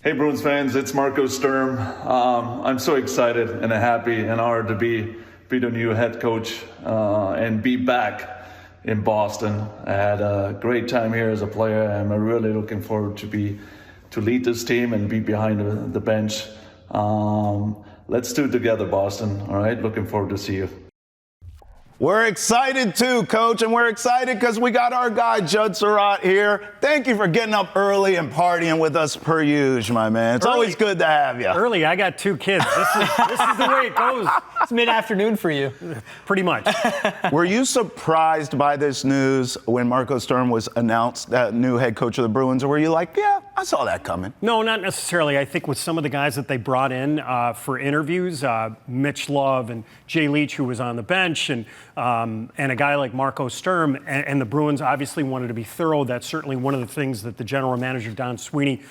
Hey Bruins fans, it's Marco Sturm. I'm so excited and happy and honored to be the new head coach and be back in Boston. I had a great time here as a player, and I'm really looking forward to lead this team and be behind the bench. Let's do it together, Boston. All right, looking forward to see you. We're excited too, Coach, and we're excited because we got our guy, Judd Surratt, here. Thank you for getting up early and partying with us per usual, my man. It's always good to have you. Early, I got 2 kids. This is the way it goes. It's mid-afternoon for you. Pretty much. Were you surprised by this news when Marco Sturm was announced that new head coach of the Bruins, or were you like, yeah, I saw that coming? No, not necessarily. I think with some of the guys that they brought in for interviews, Mitch Love and Jay Leach, who was on the bench, and a guy like Marco Sturm, and the Bruins obviously wanted to be thorough. That's certainly one of the things that the general manager, Don Sweeney,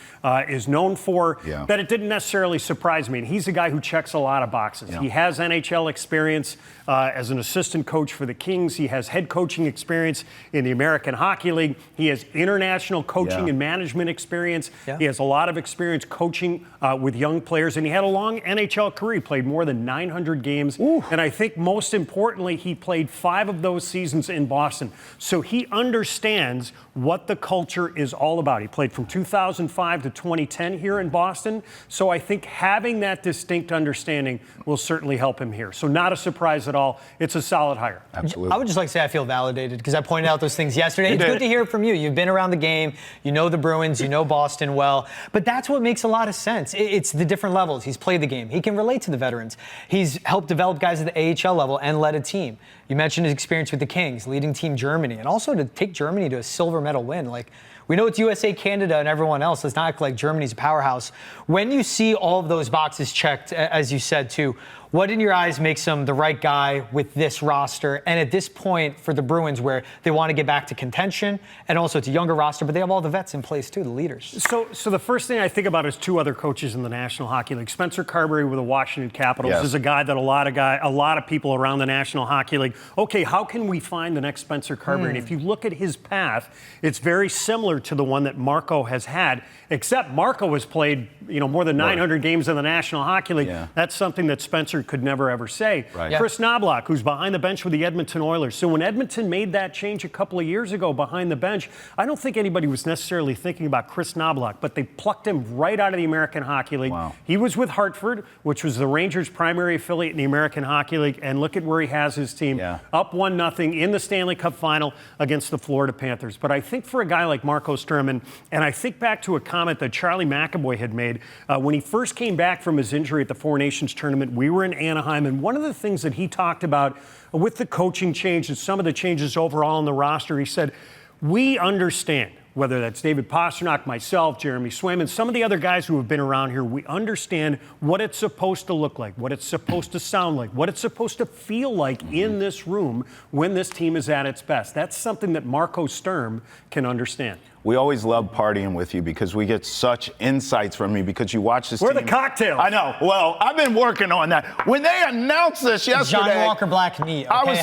is known for. Yeah. That it didn't necessarily surprise me. And he's a guy who checks a lot of boxes. Yeah. He has NHL experience as an assistant coach for the Kings. He has head coaching experience in the American Hockey League. He has international coaching and management experience. Yeah. He has a lot of experience coaching with young players, and he had a long NHL career. He played more than 900 games. Ooh. And I think most importantly, he played 5 of those seasons in Boston. So he understands what the culture is all about. He played from 2005 to 2010 here in Boston. So I think having that distinct understanding will certainly help him here. So not a surprise at all. It's a solid hire. Absolutely. I would just like to say I feel validated because I pointed out those things yesterday. It's good to hear it from you. You've been around the game. You know the Bruins. You know Boston well. But that's what makes a lot of sense. It's the different levels. He's played the game. He can relate to the veterans. He's helped develop guys at the AHL level and led a team. You mentioned his experience with the Kings, leading Team Germany, and also to take Germany to a silver medal win. Like, we know it's USA, Canada, and everyone else. It's not like Germany's a powerhouse. When you see all of those boxes checked, as you said too, what in your eyes makes him the right guy with this roster? And at this point for the Bruins, where they want to get back to contention, and also it's a younger roster, but they have all the vets in place too, the leaders. So the first thing I think about is 2 other coaches in the National Hockey League. Spencer Carberry with the Washington Capitals is a guy that a lot of people around the National Hockey League, okay, how can we find the next Spencer Carberry? And if you look at his path, it's very similar to the one that Marco has had, except Marco has played, more than 900 games in the National Hockey League. Yeah. That's something that Spencer could never, ever say. Right. Yeah. Chris Knobloch, who's behind the bench with the Edmonton Oilers. So when Edmonton made that change a couple of years ago behind the bench, I don't think anybody was necessarily thinking about Chris Knobloch, but they plucked him right out of the American Hockey League. Wow. He was with Hartford, which was the Rangers' primary affiliate in the American Hockey League, and look at where he has his team. Yeah. Up 1-0 in the Stanley Cup final against the Florida Panthers. But I think for a guy like Marco Sturm, and I think back to a comment that Charlie McAvoy had made when he first came back from his injury at the Four Nations tournament. We were in Anaheim, and one of the things that he talked about with the coaching change and some of the changes overall in the roster, he said, we understand, whether that's David Pastrnak, myself, Jeremy Swayman, some of the other guys who have been around here, we understand what it's supposed to look like, what it's supposed to sound like, what it's supposed to feel like in this room when this team is at its best. That's something that Marco Sturm can understand. We always love partying with you because we get such insights from you because you watch this team. We're the cocktails. I know. Well, I've been working on that. When they announced this yesterday. John Walker Black meat. Okay,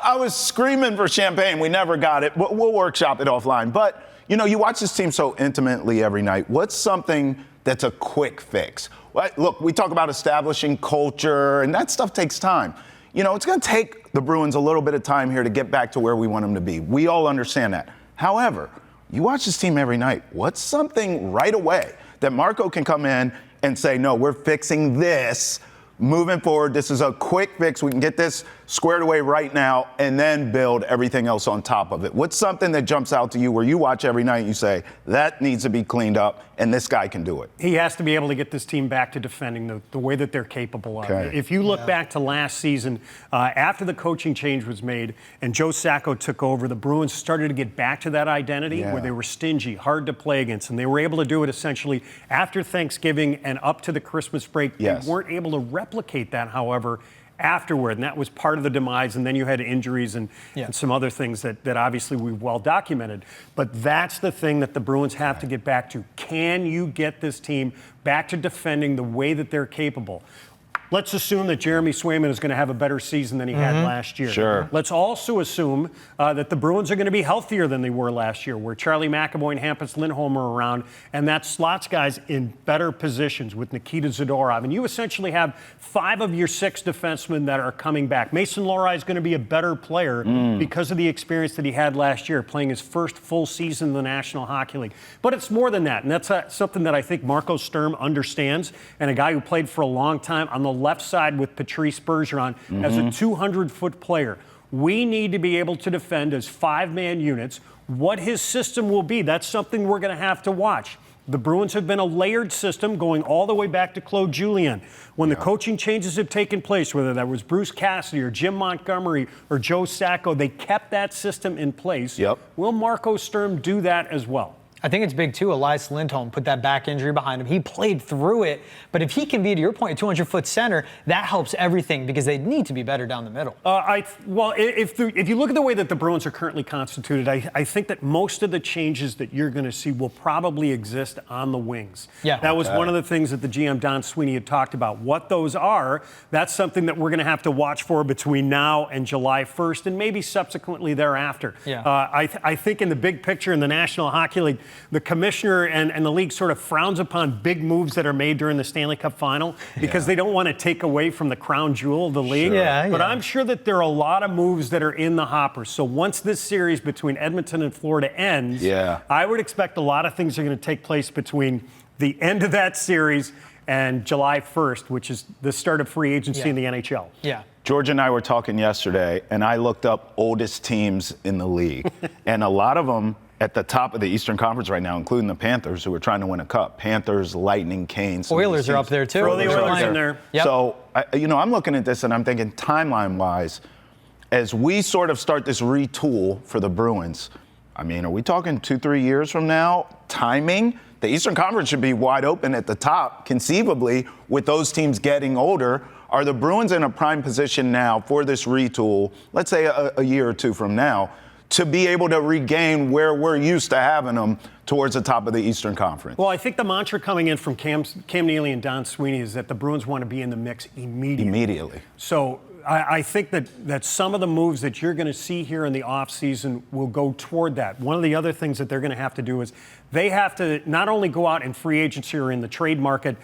I was screaming for champagne. We never got it. We'll workshop it offline. But, you watch this team so intimately every night. What's something that's a quick fix? Look, we talk about establishing culture, and that stuff takes time. It's going to take the Bruins a little bit of time here to get back to where we want them to be. We all understand that. However, you watch this team every night. What's something right away that Marco can come in and say, no, we're fixing this moving forward? This is a quick fix. We can get this squared away right now and then build everything else on top of it. What's something that jumps out to you where you watch every night and you say, that needs to be cleaned up and this guy can do it? He has to be able to get this team back to defending the way that they're capable of. Okay. If you look back to last season, after the coaching change was made and Joe Sacco took over, the Bruins started to get back to that identity where they were stingy, hard to play against, and they were able to do it essentially after Thanksgiving and up to the Christmas break. They weren't able to replicate that, however, afterward, and that was part of the demise, and then you had injuries and some other things that obviously we've well documented. But that's the thing that the Bruins have to get back to. Can you get this team back to defending the way that they're capable? let's assume that Jeremy Swayman is going to have a better season than he had last year. Sure. Let's also assume that the Bruins are going to be healthier than they were last year, where Charlie McAvoy and Hampus Lindholm are around, and that slots guys in better positions with Nikita Zadorov. And you essentially have 5 of your 6 defensemen that are coming back. Mason Lohrei is going to be a better player because of the experience that he had last year, playing his first full season in the National Hockey League. But it's more than that, and that's something that I think Marco Sturm understands, and a guy who played for a long time on the left side with Patrice Bergeron as a 200-foot player. We need to be able to defend as 5-man units. What his system will be, that's something we're going to have to watch. The Bruins have been a layered system going all the way back to Claude Julien. When the coaching changes have taken place, whether that was Bruce Cassidy or Jim Montgomery or Joe Sacco, they kept that system in place. Will Marco Sturm do that as well? I think it's big, too. Elias Lindholm put that back injury behind him. He played through it. But if he can be, to your point, a 200-foot center, that helps everything because they need to be better down the middle. Well, if you look at the way that the Bruins are currently constituted, I think that most of the changes that you're going to see will probably exist on the wings. That was one of the things that the GM, Don Sweeney, had talked about. What those are, that's something that we're going to have to watch for between now and July 1st and maybe subsequently thereafter. I think in the big picture in the National Hockey League, the commissioner and the league sort of frowns upon big moves that are made during the Stanley Cup final because they don't want to take away from the crown jewel of the league. But I'm sure that there are a lot of moves that are in the hopper. So once this series between Edmonton and Florida ends, I would expect a lot of things are going to take place between the end of that series and July 1st, which is the start of free agency in the NHL. George and I were talking yesterday, and I looked up oldest teams in the league. And a lot of them at the top of the Eastern Conference right now, including the Panthers, who are trying to win a cup. Panthers, Lightning, Canes. Oilers are up there, too. Throw the Oilers in there. So, I'm looking at this, and I'm thinking timeline-wise, as we sort of start this retool for the Bruins, I mean, are we talking 2-3 years from now? Timing? The Eastern Conference should be wide open at the top, conceivably, with those teams getting older. Are the Bruins in a prime position now for this retool, let's say a year or 2 from now, to be able to regain where we're used to having them towards the top of the Eastern Conference? Well, I think the mantra coming in from Cam Neely and Don Sweeney is that the Bruins want to be in the mix immediately. So I think that some of the moves that you're going to see here in the offseason will go toward that. One of the other things that they're going to have to do is they have to not only go out in free agency or in the trade market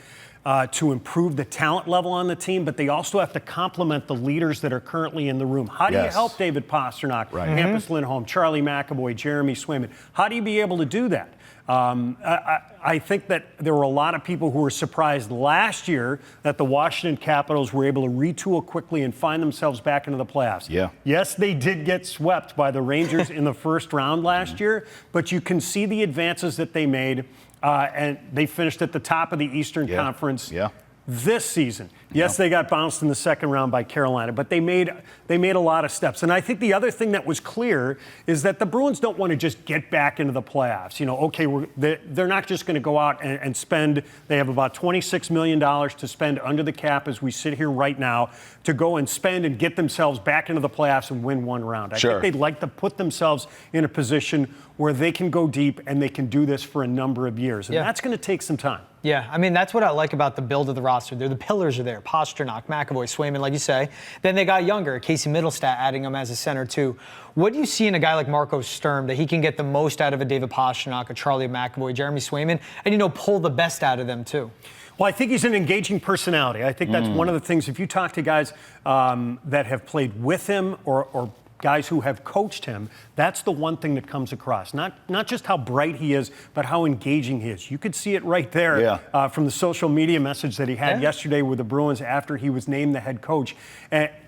to improve the talent level on the team, but they also have to complement the leaders that are currently in the room. How do you help David Pastrnak, Hampus Lindholm, Charlie McAvoy, Jeremy Swayman? How do you be able to do that? I think that there were a lot of people who were surprised last year that the Washington Capitals were able to retool quickly and find themselves back into the playoffs. Yes, they did get swept by the Rangers in the first round last year, but you can see the advances that they made. And they finished at the top of the Eastern Conference this season. Yes, they got bounced in the second round by Carolina, but they made a lot of steps. And I think the other thing that was clear is that the Bruins don't want to just get back into the playoffs. They're not just going to go out and spend. They have about $26 million to spend under the cap as we sit here right now to go and spend and get themselves back into the playoffs and win one round. I think they'd like to put themselves in a position where they can go deep and they can do this for a number of years. And that's going to take some time. I mean, that's what I like about the build of the roster. The pillars are there. Pastrnak, McAvoy, Swayman, like you say. Then they got younger. Casey Middlestat adding him as a center, too. What do you see in a guy like Marco Sturm that he can get the most out of a David Pastrnak, a Charlie McAvoy, Jeremy Swayman, and, pull the best out of them, too? Well, I think he's an engaging personality. I think that's one of the things. If you talk to guys that have played with him or guys who have coached him, that's the one thing that comes across. Not just how bright he is, but how engaging he is. You could see it right there from the social media message that he had yesterday with the Bruins after he was named the head coach.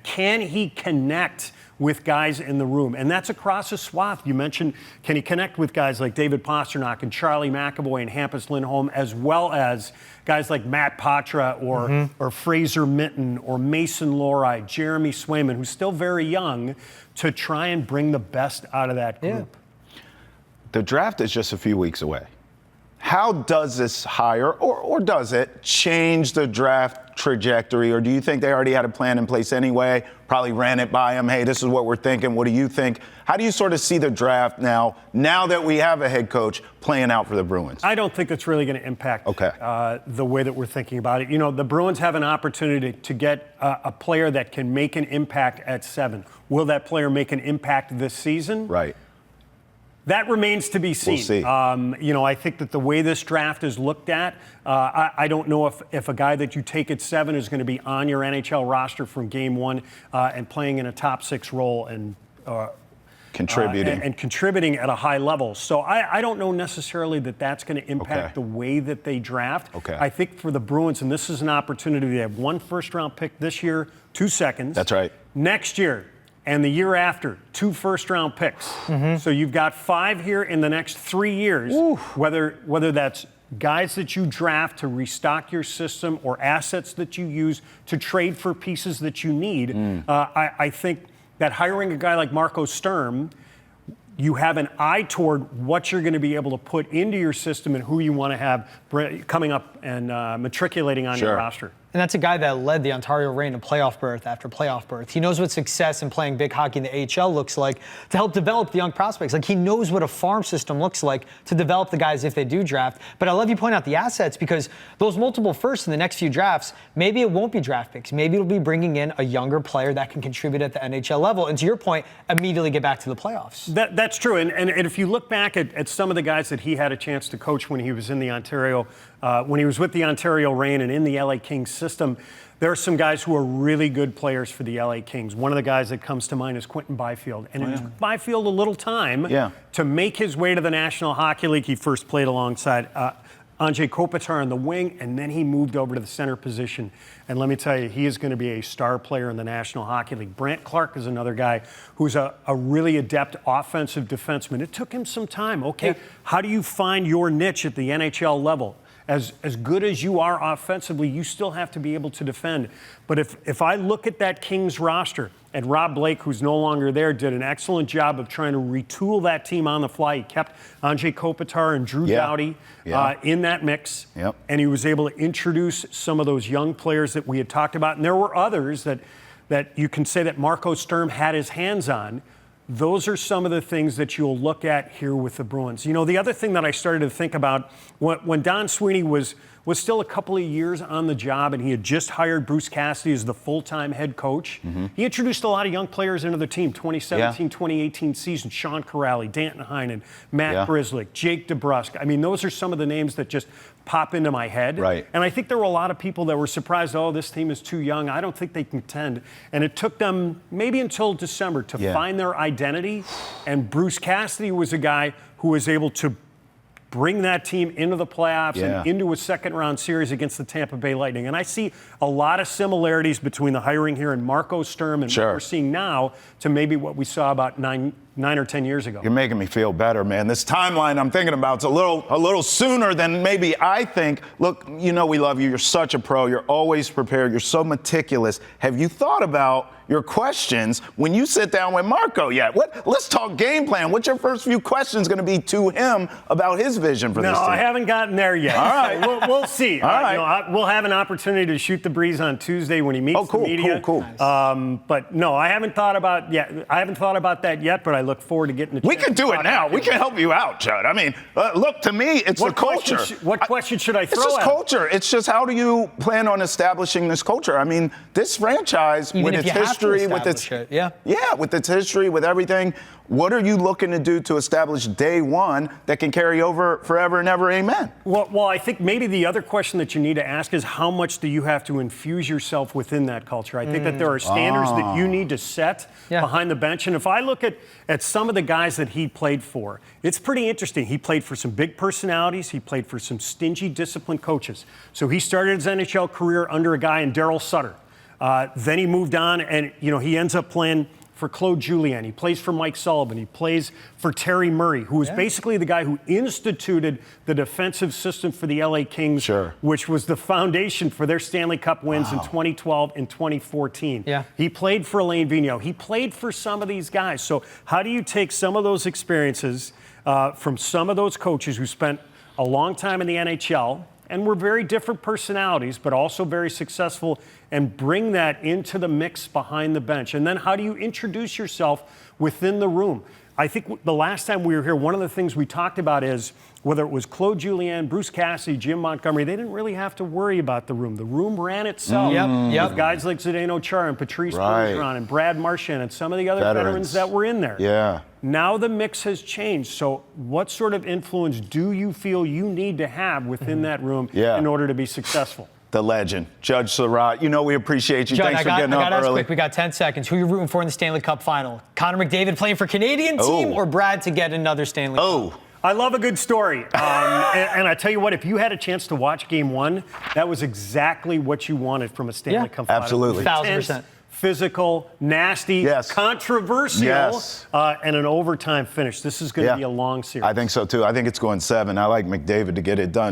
Can he connect with guys in the room? And that's across a swath. You mentioned, can he connect with guys like David Pastrnak and Charlie McAvoy and Hampus Lindholm, as well as guys like Matt Patra or Fraser Minton or Mason Lohrei, Jeremy Swayman, who's still very young, to try and bring the best out of that group? The draft is just a few weeks away. How does this hire, or does it, change the draft trajectory? Or do you think they already had a plan in place anyway, probably ran it by them? Hey, this is what we're thinking. What do you think? How do you sort of see the draft now that we have a head coach playing out for the Bruins? I don't think that's really going to impact the way that we're thinking about it. You know, the Bruins have an opportunity to get a player that can make an impact at 7. Will that player make an impact this season? Right. That remains to be seen. We'll see. You know, I think that the way this draft is looked at, I don't know if a guy that you take at 7 is going to be on your NHL roster from game 1 and playing in a top 6 role and contributing at a high level. So I don't know necessarily that that's going to impact the way that they draft. I think for the Bruins, and this is an opportunity, they have 1 first-round pick this year, 2 seconds. That's right. Next year, and the year after, 2 first-round picks. So you've got 5 here in the next 3 years, whether that's guys that you draft to restock your system or assets that you use to trade for pieces that you need. I think that hiring a guy like Marco Sturm, you have an eye toward what you're going to be able to put into your system and who you want to have coming up and matriculating on your roster. And that's a guy that led the Ontario Reign to playoff berth after playoff berth. He knows what success in playing big hockey in the AHL looks like to help develop the young prospects. Like, he knows what a farm system looks like to develop the guys if they do draft. But I love you point out the assets, because those multiple firsts in the next few drafts, maybe it won't be draft picks. Maybe it'll be bringing in a younger player that can contribute at the NHL level. And to your point, immediately get back to the playoffs. That's true. And if you look back at some of the guys that he had a chance to coach when he was in the Ontario, when he was with the Ontario Reign and in the LA Kings system, there are some guys who are really good players for the LA Kings. One of the guys that comes to mind is Quentin Byfield. And it took Byfield a little time to make his way to the National Hockey League. He first played alongside Andrei Kopitar on the wing, and then he moved over to the center position. And let me tell you, he is going to be a star player in the National Hockey League. Brant Clark is another guy who's a really adept offensive defenseman. It took him some time. How do you find your niche at the NHL level? As good as you are offensively, you still have to be able to defend. But if I look at that Kings roster, and Rob Blake, who's no longer there, did an excellent job of trying to retool that team on the fly. He kept Andrei Kopitar and Drew Doughty in that mix. And he was able to introduce some of those young players that we had talked about. And there were others that you can say that Marco Sturm had his hands on. Those are some of the things that you'll look at here with the Bruins. You know, the other thing that I started to think about when Don Sweeney was still a couple of years on the job and he had just hired Bruce Cassidy as the full-time head coach, he introduced a lot of young players into the team. 2017, 2018 season, Sean Corrali, Danton Heinen, Matt Brislick, Jake DeBrusk. I mean, those are some of the names that just pop into my head. And I think there were a lot of people that were surprised, this team is too young. I don't think they can contend. And it took them maybe until December to find their identity. And Bruce Cassidy was a guy who was able to bring that team into the playoffs and into a second-round series against the Tampa Bay Lightning. And I see a lot of similarities between the hiring here in Marco Sturm and what we're seeing now to maybe what we saw about 9 or 10 years ago. You're making me feel better, man. This timeline I'm thinking about is a little sooner than maybe I think. Look, you know we love you. You're such a pro. You're always prepared. You're so meticulous. Have you thought about your questions when you sit down with Marco yet? Let's talk game plan. What's your first few questions going to be to him about his vision for this team? No, I haven't gotten there yet. All right. We'll see. All right. We'll have an opportunity to shoot the breeze on Tuesday when he meets the media. Cool. But no, I haven't thought about that yet, but I look forward to getting the chance. We can do it now. We can help you out, Judd. I mean, look, to me, it's the culture. What question should I throw at It's just culture. It's just, how do you plan on establishing this culture? I mean, this franchise, with its history, with its with its history, with everything, what are you looking to do to establish day one that can carry over forever and ever? Amen. Well, I think maybe the other question that you need to ask is, how much do you have to infuse yourself within that culture? I think that there are standards that you need to set behind the bench. And if I look at some of the guys that he played for, it's pretty interesting. He played for some big personalities. He played for some stingy, disciplined coaches. So he started his NHL career under a guy in Darryl Sutter. Then he moved on, and he ends up playing for Claude Julien. He plays for Mike Sullivan. He plays for Terry Murray, who was basically the guy who instituted the defensive system for the LA Kings, which was the foundation for their Stanley Cup wins in 2012 and 2014. He played for Alain Vigneault. He played for some of these guys. So how do you take some of those experiences from some of those coaches who spent a long time in the NHL, and we're very different personalities, but also very successful, and bring that into the mix behind the bench? And then how do you introduce yourself within the room? I think the last time we were here, one of the things we talked about is whether it was Claude Julien, Bruce Cassidy, Jim Montgomery, they didn't really have to worry about the room. The room ran itself. With guys like Zdeno Chara and Patrice Bergeron and Brad Marchand and some of the other veterans that were in there. Yeah. Now the mix has changed. So what sort of influence do you feel you need to have within that room in order to be successful? The legend, Judge Surratt. You know we appreciate you. Judge, Thanks for getting up ask early. quick. We got 10 seconds. Who are you rooting for in the Stanley Cup final? Connor McDavid playing for Canadian team or Brad to get another Stanley Cup? I love a good story. And I tell you what, if you had a chance to watch Game 1, that was exactly what you wanted from a Stanley Cup final. Absolutely. 1,000%. Physical, nasty, controversial, and an overtime finish. This is going to be a long series. I think so, too. I think it's going 7. I like McDavid to get it done.